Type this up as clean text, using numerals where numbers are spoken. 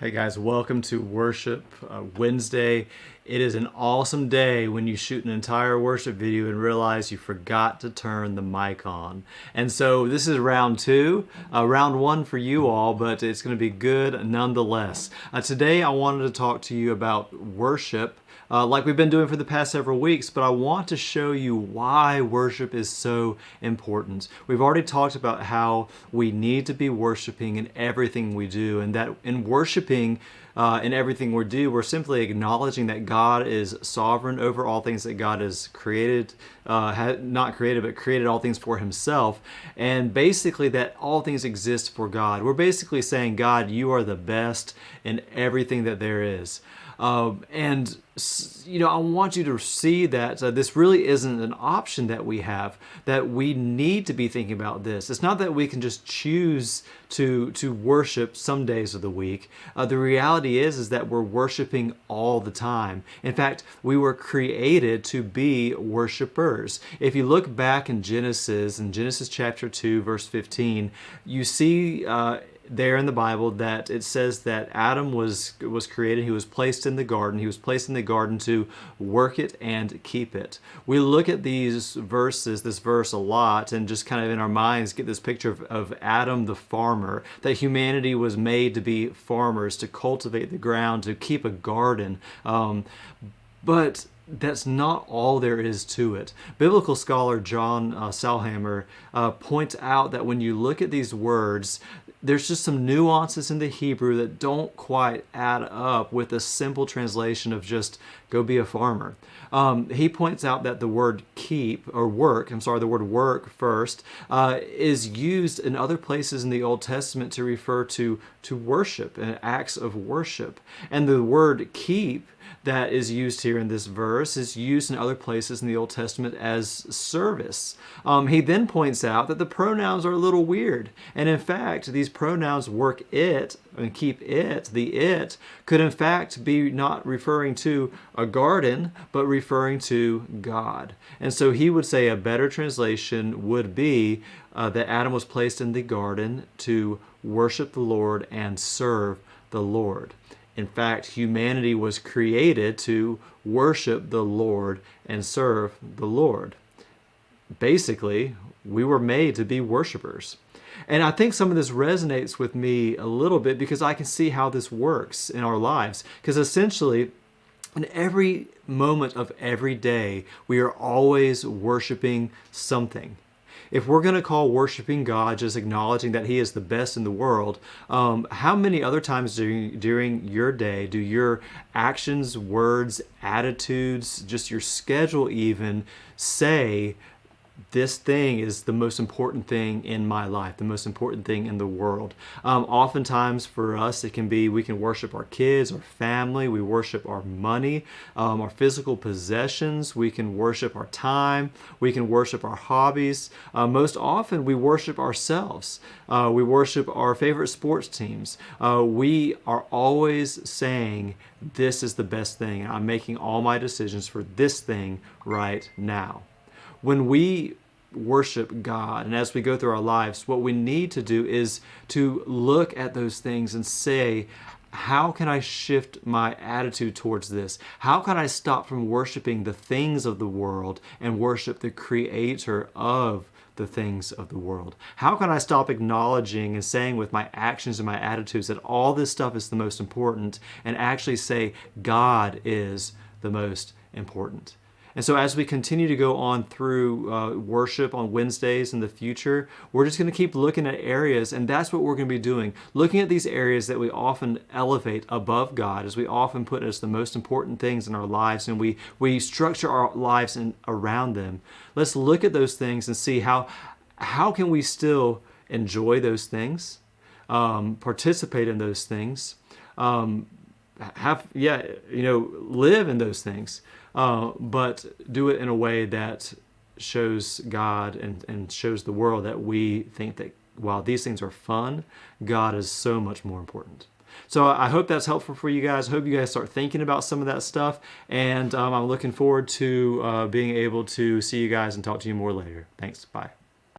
Hey guys, welcome to Worship Wednesday. It is an awesome day when you shoot an entire worship video and realize you forgot to turn the mic on. And so this is round two, round one for you all, but it's going to be good nonetheless. Today I wanted to talk to you about worship. Like we've been doing for the past several weeks, but I want to show you why worship is so important. We've already talked about how we need to be worshiping in everything we do, and that in worshiping in everything we do, we're simply acknowledging that God is sovereign over all things, that God has created, not created, but created all things for himself, and basically that all things exist for God. We're basically saying, God, you are the best in everything that there is. I want you to see that this really isn't an option that we have, that we need to be thinking about this. It's not that we can just choose to worship some days of the week. The reality is that we're worshiping all the time. In fact, we were created to be worshipers. If you look back in Genesis chapter 2, verse 15, you see there in the Bible that it says that Adam was created. He was placed in the garden. He was placed in the garden to work it and keep it. We look at this verse a lot, and just kind of in our minds get this picture of Adam the farmer, that humanity was made to be farmers, to cultivate the ground, to keep a garden. But that's not all there is to it. Biblical scholar John Salhammer points out that when you look at these words, there's just some nuances in the Hebrew that don't quite add up with a simple translation of just go be a farmer. He points out that the word the word work first, is used in other places in the Old Testament to refer to worship and acts of worship. And the word keep that is used here in this verse is used in other places in the Old Testament as service. He then points out that the pronouns are a little weird. And in fact, these pronouns work it and keep it, the it, could in fact be not referring to a garden, but referring to God. And so he would say a better translation would be that Adam was placed in the garden to worship the Lord and serve the Lord. In fact, humanity was created to worship the Lord and serve the Lord. Basically, we were made to be worshipers. And I think some of this resonates with me a little bit because I can see how this works in our lives. Because essentially, in every moment of every day, we are always worshiping something. If we're going to call worshiping God just acknowledging that He is the best in the world, how many other times during your day do your actions, words, attitudes, just your schedule even say, this thing is the most important thing in my life, the most important thing in the world? Oftentimes for us, it can be we can worship our kids, our family, we worship our money, our physical possessions, we can worship our time, we can worship our hobbies. Most often we worship ourselves. We worship our favorite sports teams. We are always saying, this is the best thing. I'm making all my decisions for this thing right now. When we worship God and as we go through our lives, what we need to do is to look at those things and say, how can I shift my attitude towards this? How can I stop from worshiping the things of the world and worship the creator of the things of the world? How can I stop acknowledging and saying with my actions and my attitudes that all this stuff is the most important and actually say God is the most important? And so as we continue to go on through worship on Wednesdays in the future, we're just going to keep looking at areas, and that's what we're going to be doing. Looking at these areas that we often elevate above God, as we often put as the most important things in our lives, and we structure our lives around them. Let's look at those things and see how can we still enjoy those things, participate in those things, live in those things, but do it in a way that shows God and shows the world that we think that while these things are fun, God is so much more important. So I hope that's helpful for you guys. I hope you guys start thinking about some of that stuff, and I'm looking forward to being able to see you guys and talk to you more later. Thanks. Bye.